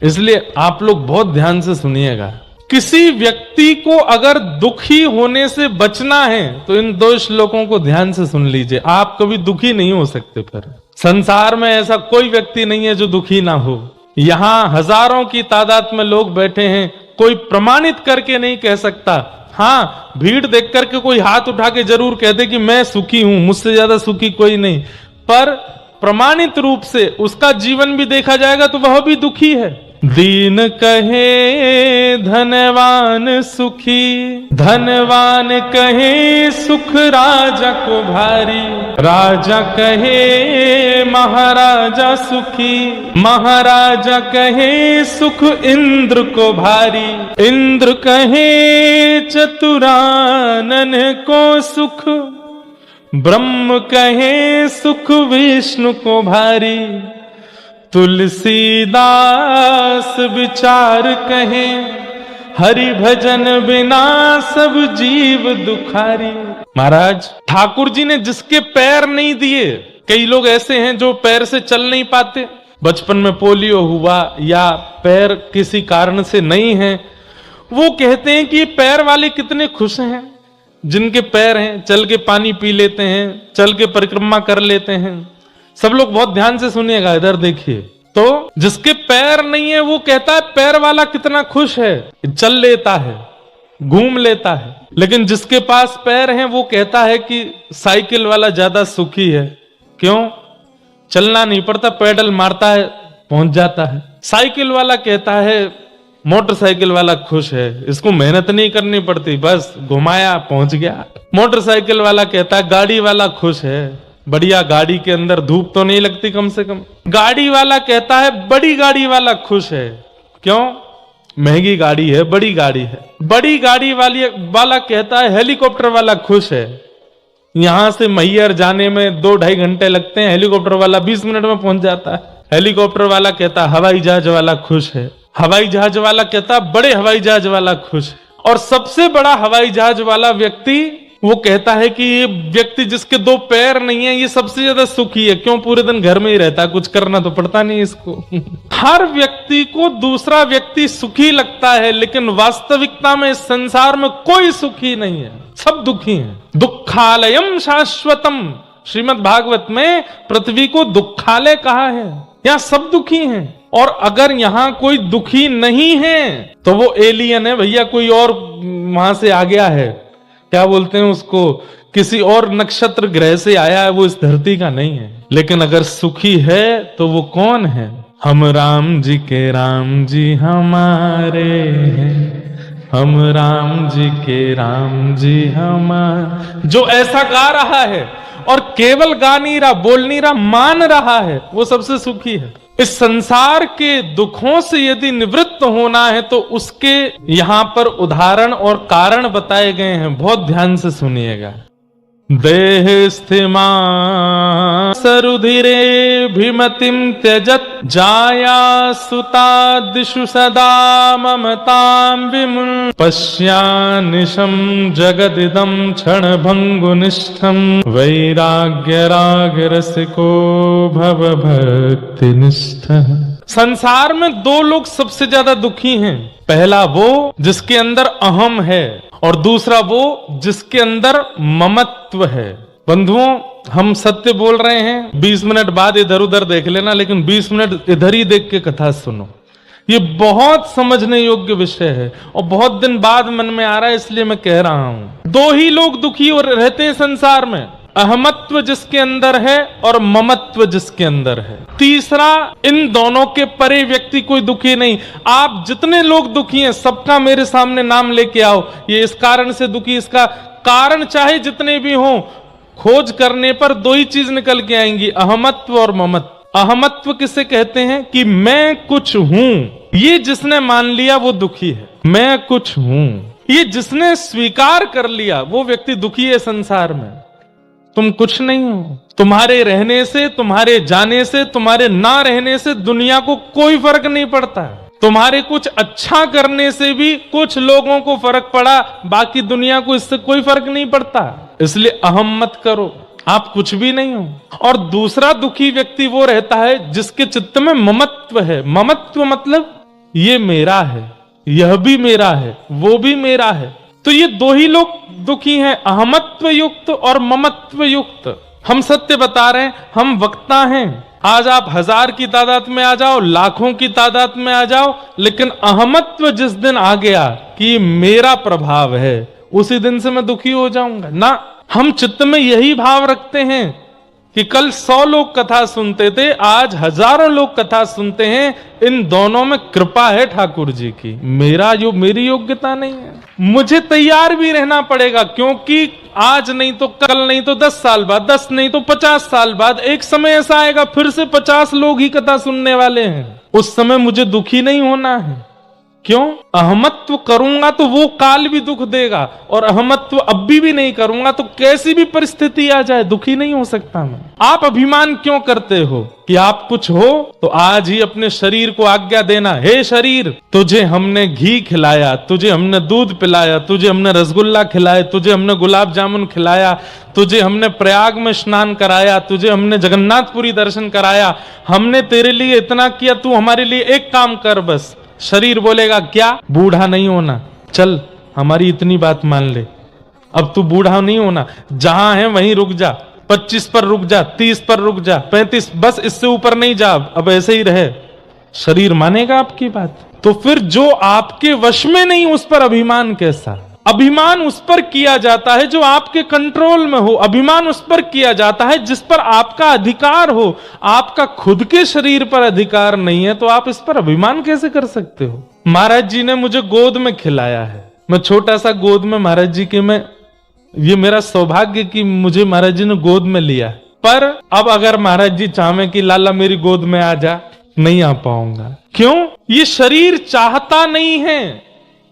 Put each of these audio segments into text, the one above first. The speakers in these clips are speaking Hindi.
इसलिए आप लोग बहुत ध्यान से सुनिएगा। किसी व्यक्ति को अगर दुखी होने से बचना है तो इन 2 श्लोकों को ध्यान से सुन लीजिए। आप कभी दुखी नहीं हो सकते। फिर संसार में ऐसा कोई व्यक्ति नहीं है जो दुखी ना हो। यहां हजारों की तादाद में लोग बैठे हैं, कोई प्रमाणित करके नहीं कह सकता। हाँ, भीड़ देख करके कोई हाथ उठा के जरूर कह दे कि मैं सुखी हूं, मुझसे ज्यादा सुखी कोई नहीं, पर प्रमाणित रूप से उसका जीवन भी देखा जाएगा तो वह भी दुखी है। दीन कहे धनवान सुखी, धनवान कहे सुख राजा को भारी, राजा कहे महाराजा सुखी, महाराजा कहे सुख इंद्र को भारी, इंद्र कहे चतुरानन को सुख, ब्रह्म कहे सुख विष्णु को भारी, तुलसीदास विचार कहे हरि भजन बिना सब जीव दुखारी। महाराज ठाकुर जी ने जिसके पैर नहीं दिए, कई लोग ऐसे हैं जो पैर से चल नहीं पाते, बचपन में पोलियो हुआ या पैर किसी कारण से नहीं है, वो कहते हैं कि पैर वाले कितने खुश हैं जिनके पैर हैं, चल के पानी पी लेते हैं, चल के परिक्रमा कर लेते हैं। सब लोग बहुत ध्यान से सुनिएगा, इधर देखिए। तो जिसके पैर नहीं है वो कहता है पैर वाला कितना खुश है, चल लेता है, घूम लेता है। लेकिन जिसके पास पैर हैं वो कहता है कि साइकिल वाला ज्यादा सुखी है। क्यों? चलना नहीं पड़ता, पेडल मारता है, पहुंच जाता है। साइकिल वाला कहता है मोटरसाइकिल वाला खुश है, इसको मेहनत नहीं करनी पड़ती, बस घुमाया पहुंच गया। मोटरसाइकिल वाला कहता है गाड़ी वाला खुश है, बढ़िया गाड़ी के अंदर धूप तो नहीं लगती कम से कम। गाड़ी वाला कहता है बड़ी गाड़ी वाला खुश है। क्यों? महंगी गाड़ी है, बड़ी गाड़ी है। बड़ी गाड़ी वाला कहता है हेलीकॉप्टर वाला खुश है, यहां से मैहर जाने में 2-2.5 घंटे लगते हैं, हेलीकॉप्टर वाला 20 मिनट में पहुंच जाता है। हेलीकॉप्टर वाला कहता है हवाई जहाज वाला खुश है, हवाई जहाज वाला कहता है बड़े हवाई जहाज वाला खुश है। और सबसे बड़ा हवाई जहाज वाला व्यक्ति वो कहता है कि ये व्यक्ति जिसके 2 पैर नहीं है ये सबसे ज्यादा सुखी है। क्यों? पूरे दिन घर में ही रहता है, कुछ करना तो पड़ता नहीं इसको। हर व्यक्ति को दूसरा व्यक्ति सुखी लगता है, लेकिन वास्तविकता में इस संसार में कोई सुखी नहीं है, सब दुखी हैं। दुखालयम शाश्वतम, श्रीमद् भागवत में पृथ्वी को दुखालय कहा है। यहाँ सब दुखी हैं। और अगर यहाँ कोई दुखी नहीं है तो वो एलियन है भैया, कोई और वहां से आ गया है, क्या बोलते हैं उसको, किसी और नक्षत्र ग्रह से आया है, वो इस धरती का नहीं है। लेकिन अगर सुखी है तो वो कौन है? हम राम जी के राम जी हमारे हैं, हम राम जी के राम जी हमारे। जो ऐसा गा रहा है और केवल गा नहीं रहा, बोल नहीं रहा, मान रहा है, वो सबसे सुखी है। इस संसार के दुखों से यदि निवृत्त होना है तो उसके यहां पर उदाहरण और कारण बताए गए हैं, बहुत ध्यान से सुनिएगा। देह स्थिमा सरुधिरे भीमतिम त्यजत, जाया सुता दिशु सदा ममतां विमुन्, पश्यानिशं जगदिदं क्षण भंगुनिष्ठं, वैराग्य राग रसिको भव भक्ति निष्ठः। संसार में 2 लोग सबसे ज्यादा दुखी हैं। पहला वो जिसके अंदर अहम है और दूसरा वो जिसके अंदर ममत्व है। बंधुओं, हम सत्य बोल रहे हैं, 20 मिनट बाद इधर उधर देख लेना, लेकिन 20 मिनट इधर ही देख के कथा सुनो। ये बहुत समझने योग्य विषय है और बहुत दिन बाद मन में आ रहा है, इसलिए मैं कह रहा हूं। 2 ही लोग दुखी और रहते हैं संसार में, अहमत्व जिसके अंदर है और ममत्व जिसके अंदर है। तीसरा, इन दोनों के परे व्यक्ति कोई दुखी नहीं। आप जितने लोग दुखी हैं सबका मेरे सामने नाम लेके आओ, ये इस कारण से दुखी, इसका कारण चाहे जितने भी हों, खोज करने पर 2 ही चीज निकल के आएंगी, अहमत्व और ममत्व। अहमत्व किसे कहते हैं? कि मैं कुछ हूं, ये जिसने मान लिया वो दुखी है। मैं कुछ हूं, ये जिसने स्वीकार कर लिया वो व्यक्ति दुखी है संसार में। तुम कुछ नहीं हो, तुम्हारे रहने से, तुम्हारे जाने से, तुम्हारे ना रहने से दुनिया को कोई फर्क नहीं पड़ता। तुम्हारे कुछ अच्छा करने से भी कुछ लोगों को फर्क पड़ा, बाकी दुनिया को इससे कोई फर्क नहीं पड़ता। इसलिए अहम मत करो, आप कुछ भी नहीं हो। और दूसरा दुखी व्यक्ति वो रहता है जिसके चित्त में ममत्व है। ममत्व मतलब ये मेरा है, यह भी मेरा है, वो भी मेरा है। तो ये दो ही लोग दुखी हैं, अहमत्व युक्त और ममत्व युक्त। हम सत्य बता रहे हैं, हम वक्ता हैं। आज आप 1000 की तादाद में आ जाओ, लाखों की तादाद में आ जाओ, लेकिन अहमत्व जिस दिन आ गया कि मेरा प्रभाव है, उसी दिन से मैं दुखी हो जाऊंगा ना। हम चित्त में यही भाव रखते हैं कि कल 100 लोग कथा सुनते थे, आज हजारों लोग कथा सुनते हैं। इन दोनों में कृपा है ठाकुर जी की, मेरी योग्यता नहीं है। मुझे तैयार भी रहना पड़ेगा, क्योंकि आज नहीं तो कल, नहीं तो 10 साल बाद, 10 नहीं तो 50 साल बाद एक समय ऐसा आएगा फिर से 50 लोग ही कथा सुनने वाले हैं। उस समय मुझे दुखी नहीं होना है। क्यों? अहमत्व करूंगा तो वो काल भी दुख देगा, और अहमत्व अब भी नहीं करूंगा तो कैसी भी परिस्थिति आ जाए दुखी नहीं हो सकता मैं। आप अभिमान क्यों करते हो कि आप कुछ हो? तो आज ही अपने शरीर को आज्ञा देना, हे शरीर, तुझे हमने घी खिलाया, तुझे हमने दूध पिलाया, तुझे हमने रसगुल्ला खिलाया, तुझे हमने गुलाब जामुन खिलाया, तुझे हमने प्रयाग में स्नान कराया, तुझे हमने जगन्नाथपुरी दर्शन कराया, हमने तेरे लिए इतना किया, तू हमारे लिए एक काम कर बस। शरीर बोलेगा क्या? बूढ़ा नहीं होना, चल हमारी इतनी बात मान ले, अब तू बूढ़ा नहीं होना, जहां है वहीं रुक जा, 25 पर रुक जा, 30 पर रुक जा, 35, बस इससे ऊपर नहीं जा, अब ऐसे ही रहे। शरीर मानेगा आपकी बात? तो फिर जो आपके वश में नहीं उस पर अभिमान कैसा? अभिमान उस पर किया जाता है जो आपके कंट्रोल में हो। अभिमान उस पर किया जाता है जिस पर आपका अधिकार हो। आपका खुद के शरीर पर अधिकार नहीं है तो आप इस पर अभिमान कैसे कर सकते हो? महाराज जी ने मुझे गोद में खिलाया है, मैं छोटा सा गोद में महाराज जी के में, ये मेरा सौभाग्य कि मुझे महाराज जी ने गोद में लिया। पर अब अगर महाराज जी चाहे कि लाला मेरी गोद में आ जा, नहीं आ पाऊंगा। क्यों? ये शरीर चाहता नहीं है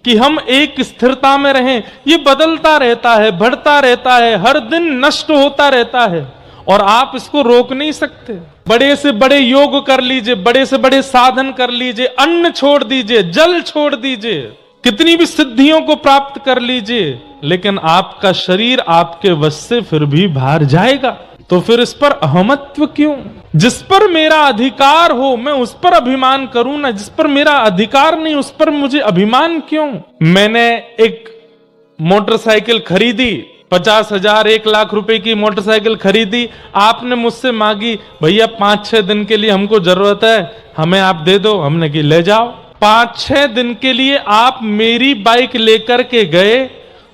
कि हम एक स्थिरता में रहें। ये बदलता रहता है, बढ़ता रहता है, हर दिन नष्ट होता रहता है, और आप इसको रोक नहीं सकते। बड़े से बड़े योग कर लीजिए, बड़े से बड़े साधन कर लीजिए, अन्न छोड़ दीजिए, जल छोड़ दीजिए, कितनी भी सिद्धियों को प्राप्त कर लीजिए, लेकिन आपका शरीर आपके वश से फिर भी बाहर जाएगा। तो फिर इस पर अहमत्व क्यों? जिस पर मेरा अधिकार हो मैं उस पर अभिमान करूं ना, जिस पर मेरा अधिकार नहीं उस पर मुझे अभिमान क्यों? मैंने एक मोटरसाइकिल खरीदी, 50,000 1 लाख रुपए की मोटरसाइकिल खरीदी। आपने मुझसे मांगी, भैया 5-6 दिन के लिए हमको जरूरत है, हमें आप दे दो। हमने कि ले जाओ। 5-6 दिन के लिए आप मेरी बाइक लेकर के गए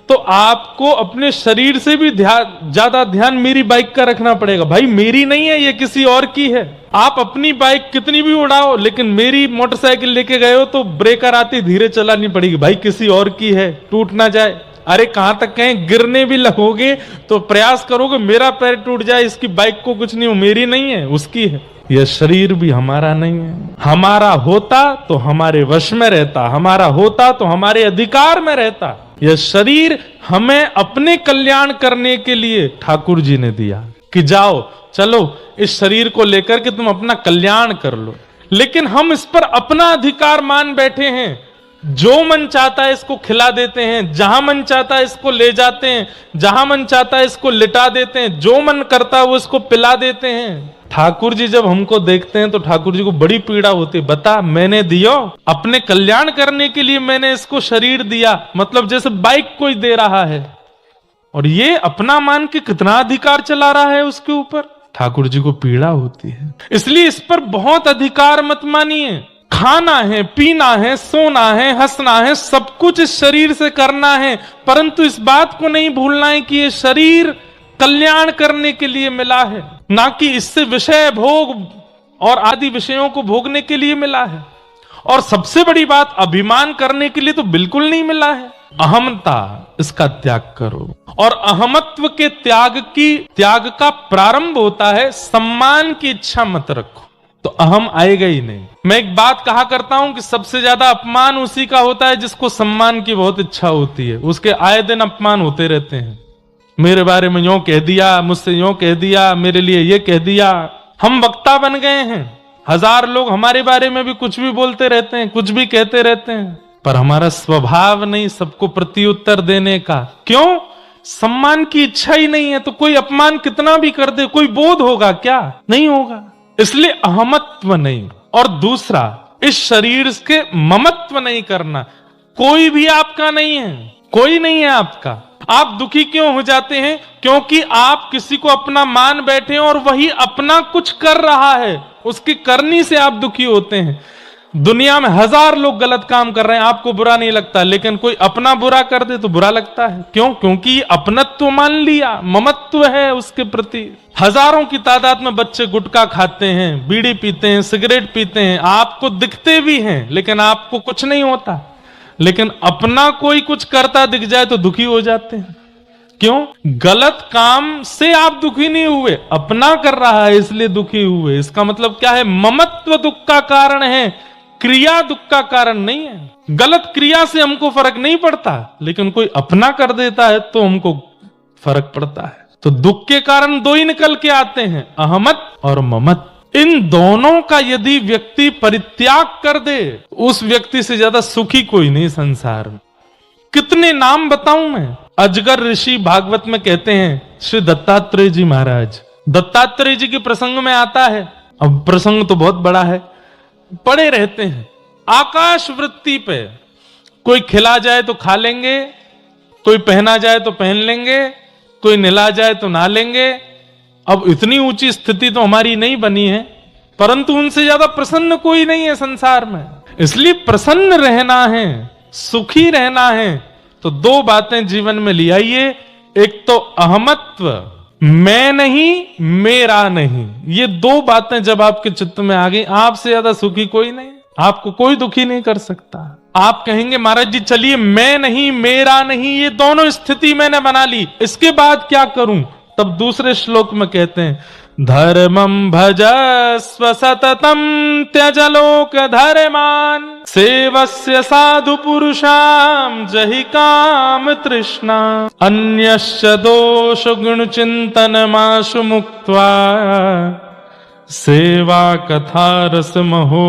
तो आपको अपने शरीर से भी ज्यादा ध्यान मेरी बाइक का रखना पड़ेगा। भाई मेरी नहीं है, ये किसी और की है। आप अपनी बाइक कितनी भी उड़ाओ, लेकिन मेरी मोटरसाइकिल लेके गए हो तो ब्रेकर आती धीरे चलानी पड़ेगी। भाई किसी और की है, टूट ना जाए। अरे कहां तक कहें, गिरने भी लगोगे तो प्रयास करोगे मेरा पैर टूट जाए, इसकी बाइक को कुछ नहीं हो, मेरी नहीं है, उसकी है। यह शरीर भी हमारा नहीं है। हमारा होता तो हमारे वश में रहता, हमारा होता तो हमारे अधिकार में रहता। यह शरीर हमें अपने कल्याण करने के लिए ठाकुर जी ने दिया कि जाओ चलो इस शरीर को लेकर के तुम अपना कल्याण कर लो। लेकिन हम इस पर अपना अधिकार मान बैठे हैं। जो मन चाहता है इसको खिला देते हैं, जहां मन चाहता है इसको ले जाते हैं, जहां मन चाहता है इसको लिटा देते हैं, जो मन करता है वो इसको पिला देते हैं। ठाकुर जी जब हमको देखते हैं तो ठाकुर जी को बड़ी पीड़ा होती है। बता, मैंने दियो अपने कल्याण करने के लिए, मैंने इसको शरीर दिया, मतलब जैसे बाइक कोई दे रहा है, और ये अपना मान के कितना अधिकार चला रहा है उसके ऊपर। ठाकुर जी को पीड़ा होती है। इसलिए इस पर बहुत अधिकार मत मानिए। खाना है, पीना है, सोना है, हंसना है, सब कुछ इस शरीर से करना है, परंतु इस बात को नहीं भूलना है कि ये शरीर कल्याण करने के लिए मिला है, ना कि इससे विषय भोग और आदि विषयों को भोगने के लिए मिला है। और सबसे बड़ी बात, अभिमान करने के लिए तो बिल्कुल नहीं मिला है। अहमता, इसका त्याग करो। और अहमत्व के त्याग का प्रारंभ होता है सम्मान की इच्छा मत रखो, तो अहम आएगा ही नहीं। मैं एक बात कहा करता हूं कि सबसे ज्यादा अपमान उसी का होता है जिसको सम्मान की बहुत इच्छा होती है। उसके आए दिन अपमान होते रहते हैं। मेरे बारे में यूं कह दिया, मुझसे यूं कह दिया, मेरे लिए ये कह दिया। हम वक्ता बन गए हैं। 1000 लोग हमारे बारे में भी कुछ भी बोलते रहते हैं, कुछ भी कहते रहते हैं, पर हमारा स्वभाव नहीं सबको प्रत्युत्तर देने का। क्यों? सम्मान की इच्छा ही नहीं है। तो कोई अपमान कितना भी कर दे, कोई बोध होगा क्या? नहीं होगा। इसलिए अहमत्व नहीं। और दूसरा, इस शरीर के ममत्व नहीं करना। कोई भी आपका नहीं है, कोई नहीं है आपका। आप दुखी क्यों हो जाते हैं? क्योंकि आप किसी को अपना मान बैठे हैं और वही अपना कुछ कर रहा है, उसकी करनी से आप दुखी होते हैं। दुनिया में 1000 लोग गलत काम कर रहे हैं, आपको बुरा नहीं लगता, लेकिन कोई अपना बुरा कर दे तो बुरा लगता है। क्यों? क्योंकि अपनत्व मान लिया, ममत्व है उसके प्रति। हजारों की तादाद में बच्चे गुटखा खाते हैं, बीड़ी पीते हैं, सिगरेट पीते हैं, आपको दिखते भी हैं लेकिन आपको कुछ नहीं होता। लेकिन अपना कोई कुछ करता दिख जाए तो दुखी हो जाते हैं। क्यों? गलत काम से आप दुखी नहीं हुए, अपना कर रहा है इसलिए दुखी हुए। इसका मतलब क्या है? ममत्व दुख का कारण है, क्रिया दुख का कारण नहीं है। गलत क्रिया से हमको फर्क नहीं पड़ता, लेकिन कोई अपना कर देता है तो हमको फर्क पड़ता है। तो दुख के कारण दो ही निकल के आते हैं, अहमत और ममत। इन दोनों का यदि व्यक्ति परित्याग कर दे, उस व्यक्ति से ज्यादा सुखी कोई नहीं संसार में। कितने नाम बताऊं मैं? अजगर ऋषि भागवत में कहते हैं, श्री दत्तात्रेय जी महाराज, दत्तात्रेय जी के प्रसंग में आता है। अब प्रसंग तो बहुत बड़ा है, पड़े रहते हैं आकाश वृत्ति पे। कोई खिला जाए तो खा लेंगे, कोई पहना जाए तो पहन लेंगे, कोई नहला जाए तो नहा लेंगे। अब इतनी ऊंची स्थिति तो हमारी नहीं बनी है, परंतु उनसे ज्यादा प्रसन्न कोई नहीं है संसार में। इसलिए प्रसन्न रहना है, सुखी रहना है तो दो बातें जीवन में ले आइए। एक तो अहमत्व, मैं नहीं मेरा नहीं, ये दो बातें जब आपके चित्त में आ गई, आपसे ज्यादा सुखी कोई नहीं, आपको कोई दुखी नहीं कर सकता। आप कहेंगे महाराज जी चलिए मैं नहीं मेरा नहीं, ये दोनों स्थिति मैंने बना ली, इसके बाद क्या करूं? तब दूसरे श्लोक में कहते हैं, धर्मं भजस्व सततं त्यज लोक धर्मान सेवस्य साधु पुरुषां जहि काम तृष्णा अन्यश्च दोष गुण चिंतनमाशु मुक्त्वा सेवा कथा रस महो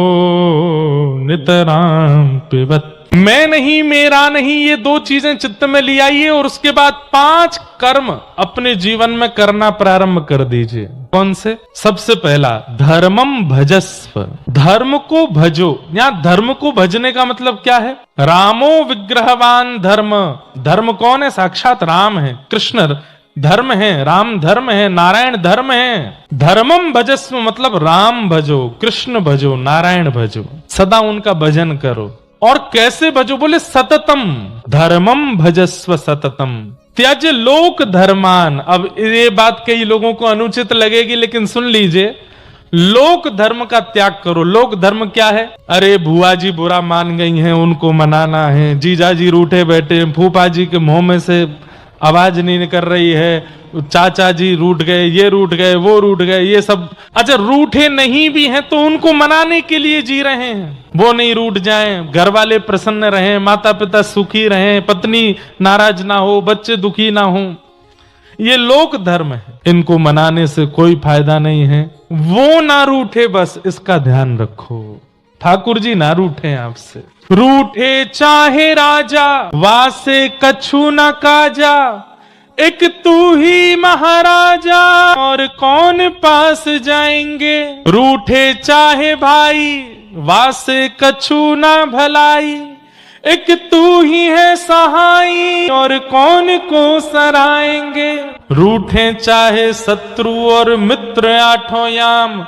नितराम पिबत। मैं नहीं मेरा नहीं, ये दो चीजें चित्त में ले आइए और उसके बाद 5 कर्म अपने जीवन में करना प्रारंभ कर दीजिए। कौन से? सबसे पहला, धर्मम भजस्व, धर्म को भजो। यहां धर्म को भजने का मतलब क्या है? रामो विग्रहवान धर्म, धर्म कौन है? साक्षात राम है, कृष्ण धर्म है, राम धर्म है, नारायण धर्म है। धर्मम भजस्व मतलब राम भजो, कृष्ण भजो, नारायण भजो, सदा उनका भजन करो। और कैसे भजो? बोले सततम, धर्मम भजस्व सततम त्यज लोक धर्मान। अब ये बात कई लोगों को अनुचित लगेगी, लेकिन सुन लीजिए, लोक धर्म का त्याग करो। लोक धर्म क्या है? अरे बुआ जी बुरा मान गई हैं, उनको मनाना है, जीजा जी रूठे बैठे, फूफा जी के मुंह में से आवाज नहीं निकल रही है, चाचा जी रूठ गए, ये रूठ गए, वो रूठ गए, ये सब। अच्छा रूठे नहीं भी हैं तो उनको मनाने के लिए जी रहे हैं, वो नहीं रूठ जाएं, घर वाले प्रसन्न रहें, माता पिता सुखी रहें, पत्नी नाराज ना हो, बच्चे दुखी ना हो। ये लोक धर्म है, इनको मनाने से कोई फायदा नहीं है। वो ना रूठे, बस इसका ध्यान रखो। ठाकुर जी ना रूठे आपसे। रूठे चाहे राजा, वासे कछु न काजा, एक तू ही महाराजा और कौन पास जाएंगे। रूठे चाहे भाई, वासे कछु न भलाई, एक तू ही है सहाई और कौन को सराएंगे। रूठे चाहे शत्रु और मित्र आठों याम,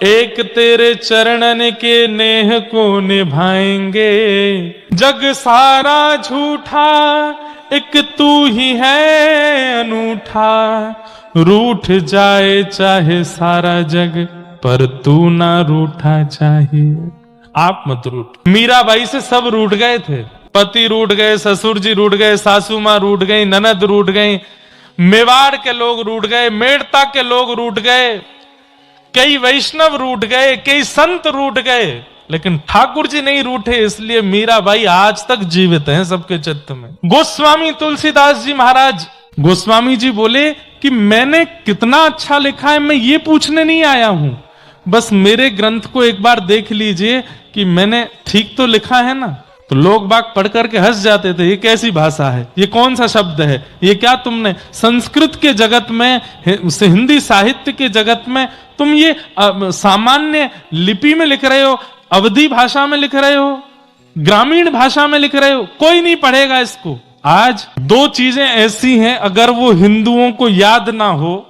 एक तेरे चरणन के नेह को निभाएंगे। जग सारा झूठा, एक तू ही है अनूठा, रूठ जाए चाहे सारा जग, पर तू ना रूठा चाहिए। आप मत रूठ। मीराबाई से सब रूठ गए थे, पति रूठ गए, ससुर जी रूठ गए, सासू माँ रूठ गई, ननद रूठ गई, मेवाड़ के लोग रूठ गए, मेड़ता के लोग रूठ गए, कई वैष्णव रूठ गए, कई संत रूठ गए, लेकिन ठाकुर जी नहीं रूठे। इसलिए मीराबाई आज तक जीवित हैं सबके चित्त में। गोस्वामी तुलसीदास जी महाराज, गोस्वामी जी बोले कि मैंने कितना अच्छा लिखा है, मैं ये पूछने नहीं आया हूं, बस मेरे ग्रंथ को एक बार देख लीजिए कि मैंने ठीक तो लिखा है ना। तो लोग बाग पढ़ करके हंस जाते थे, ये कैसी भाषा है, ये कौन सा शब्द है, ये क्या तुमने संस्कृत के जगत में, हिंदी साहित्य के जगत में तुम ये सामान्य लिपि में लिख रहे हो, अवधी भाषा में लिख रहे हो, ग्रामीण भाषा में लिख रहे हो, कोई नहीं पढ़ेगा इसको। आज दो चीजें ऐसी हैं, अगर वो हिंदुओं को याद ना हो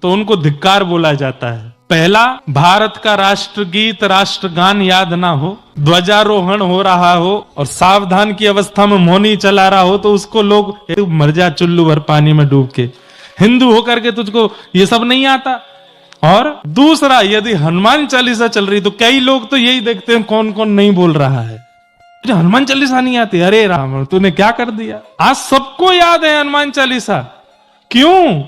तो उनको धिक्कार बोला जाता है। पहला, भारत का राष्ट्रगीत राष्ट्रगान याद ना हो, ध्वजारोहण हो रहा हो और सावधान की अवस्था में मौनी चला रहा हो तो उसको लोग मर जा चुल्लू भर पानी में डूब के, हिंदू होकर के तुझको ये सब नहीं आता। और दूसरा, यदि हनुमान चालीसा चल रही तो कई लोग तो यही देखते हैं कौन कौन नहीं बोल रहा है, मुझे हनुमान चालीसा नहीं आती, अरे राम तूने क्या कर दिया। आज सबको याद है हनुमान चालीसा, क्यों?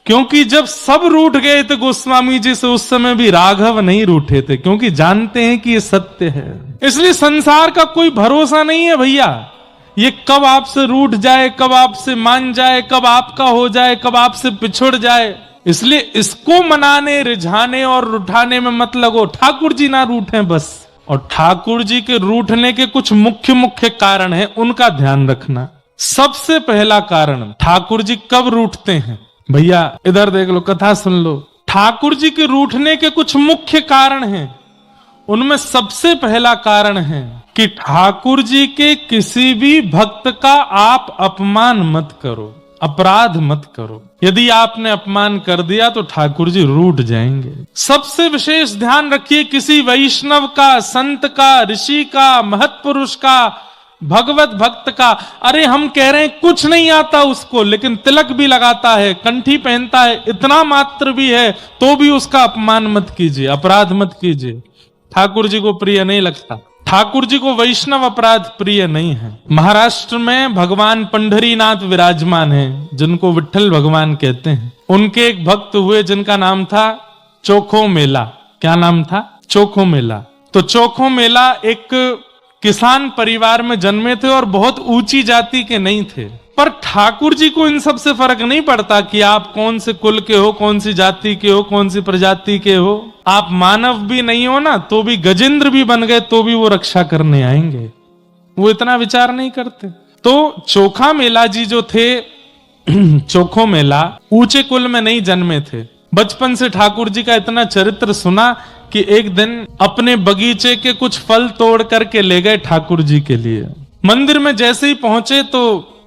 क्योंकि जब सब रूठ गए थे गोस्वामी जी से, उस समय भी राघव नहीं रूठे थे, क्योंकि जानते हैं कि ये सत्य है। इसलिए संसार का कोई भरोसा नहीं है भैया, ये कब आपसे रूठ जाए, कब आपसे मान जाए, कब आपका हो जाए, कब आपसे पिछड़ जाए। इसलिए इसको मनाने, रिझाने और रुठाने में मत लगो। ठाकुर जी ना रूठे बस। और ठाकुर जी के रूठने के कुछ मुख्य मुख्य कारण हैं, उनका ध्यान रखना। सबसे पहला कारण, ठाकुर जी कब रूठते हैं? भैया इधर देख लो, कथा सुन लो। ठाकुर जी के रूठने के कुछ मुख्य कारण हैं, उनमें सबसे पहला कारण है कि ठाकुर जी के किसी भी भक्त का आप अपमान मत करो, अपराध मत करो। यदि आपने अपमान कर दिया तो ठाकुर जी रूठ जाएंगे। सबसे विशेष ध्यान रखिए, किसी वैष्णव का, संत का, ऋषि का, महत्पुरुष का, भगवत भक्त का, अरे हम कह रहे हैं कुछ नहीं आता उसको, लेकिन तिलक भी लगाता है, कंठी पहनता है, इतना मात्र भी है, तो भी उसका अपमान मत कीजिए, अपराध मत कीजिए। ठाकुर जी को प्रिय नहीं लगता। ठाकुर जी को वैष्णव अपराध प्रिय नहीं है। महाराष्ट्र में भगवान पंढरीनाथ विराजमान हैं, जिनको विट्ठल भगवान कहते हैं। उनके एक भक्त हुए जिनका नाम था चोखो मेला। क्या नाम था? चोखो मेला। तो चोखो मेला एक किसान परिवार में जन्मे थे और बहुत ऊंची जाति के नहीं थे, पर ठाकुर जी को इन सब से फर्क नहीं पड़ता कि आप कौन से कुल के हो, कौन सी जाति के हो, कौन सी प्रजाति के हो। आप मानव भी नहीं हो ना, तो भी गजेंद्र भी बन गए तो भी वो रक्षा करने आएंगे, वो इतना विचार नहीं करते। तो चोखा मेला जी जो थे, चोखो मेला ऊंचे कुल में नहीं जन्मे थे। बचपन से ठाकुर जी का इतना चरित्र सुना कि एक दिन अपने बगीचे के कुछ फल तोड़ करके ले गए ठाकुर जी के लिए। मंदिर में जैसे ही पहुंचे तो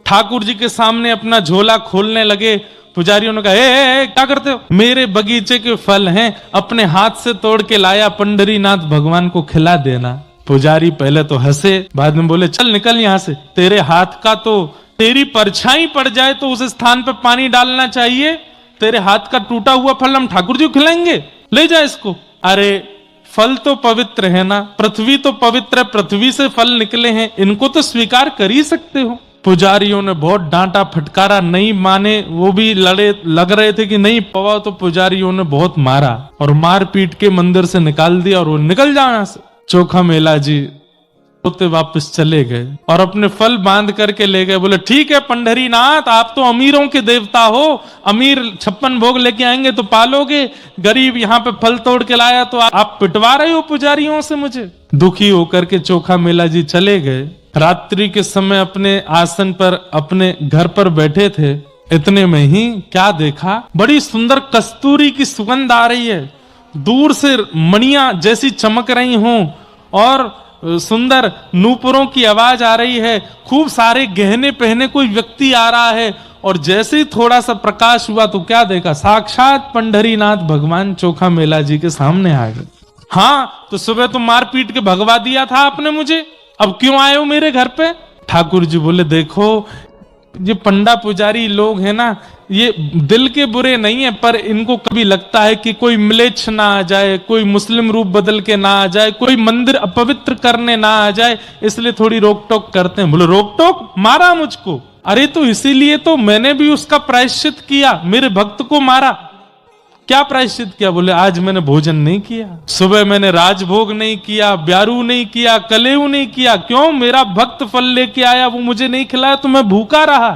ठाकुर जी के सामने अपना झोला खोलने लगे। पुजारियों ने कहा, ए, क्या करते हो? मेरे बगीचे के फल हैं, अपने हाथ से तोड़ के लाया, पंढरीनाथ भगवान को खिला देना। पुजारी पहले तो हंसे, बाद में बोले, चल निकल यहां से, तेरे हाथ का तो तेरी परछाई पड़ जाए तो उस स्थान पर पानी डालना चाहिए, तेरे हाथ का टूटा हुआ फल हम ठाकुर जी को खिलाएंगे, ले जा इसको। अरे फल तो पवित्र है ना, पृथ्वी तो पवित्र है, पृथ्वी से फल निकले हैं, इनको तो स्वीकार कर ही सकते हो। पुजारियों ने बहुत डांटा फटकारा, नहीं माने, वो भी लड़े, लग रहे थे कि नहीं पवा, तो पुजारियों ने बहुत मारा और मार पीट के मंदिर से निकाल दिया और वो निकल जाए यहाँ से। चोखा मेला जी होते वापस चले गए और अपने फल बांध करके ले गए। बोले, ठीक है पंढरीनाथ, आप तो अमीरों के देवता हो, अमीर 56 भोग लेके आएंगे तो पालोगे, गरीब यहाँ पे फल तोड़ के लाया तो आप पिटवा रहे हो पुजारियों से मुझे। दुखी होकर के चोखा मेला जी चले गए। रात्रि के समय अपने आसन पर, अपने घर पर बैठे थे। इतने में ही क्या देखा, बड़ी सुंदर कस्तूरी की सुगंध आ रही है, दूर से मणियां जैसी चमक रही हों और सुंदर नूपुरों की आवाज आ रही है, खूब सारे गहने पहने कोई व्यक्ति आ रहा है। और जैसे ही थोड़ा सा प्रकाश हुआ तो क्या देखा, साक्षात पंढरीनाथ भगवान चोखा मेला जी के सामने आ गए। हाँ, तो सुबह तो मार पीट के भगवा दिया था आपने मुझे, अब क्यों आए हो मेरे घर पे? ठाकुर जी बोले, देखो ये पंडा पुजारी लोग हैं ना, ये दिल के बुरे नहीं है, पर इनको कभी लगता है कि कोई म्लेच्छ ना आ जाए, कोई मुस्लिम रूप बदल के ना आ जाए, कोई मंदिर अपवित्र करने ना आ जाए, इसलिए थोड़ी रोक टोक करते हैं। बोले, रोक टोक? मारा मुझको? अरे तो इसीलिए तो मैंने भी उसका प्रायश्चित किया, मेरे भक्त को मारा। क्या प्रायश्चित किया? बोले, आज मैंने भोजन नहीं किया, सुबह मैंने राजभोग नहीं किया, ब्यारू नहीं किया, कलेऊ नहीं किया। क्यों? मेरा भक्त फल लेके आया, वो मुझे नहीं खिलाया तो मैं भूखा रहा।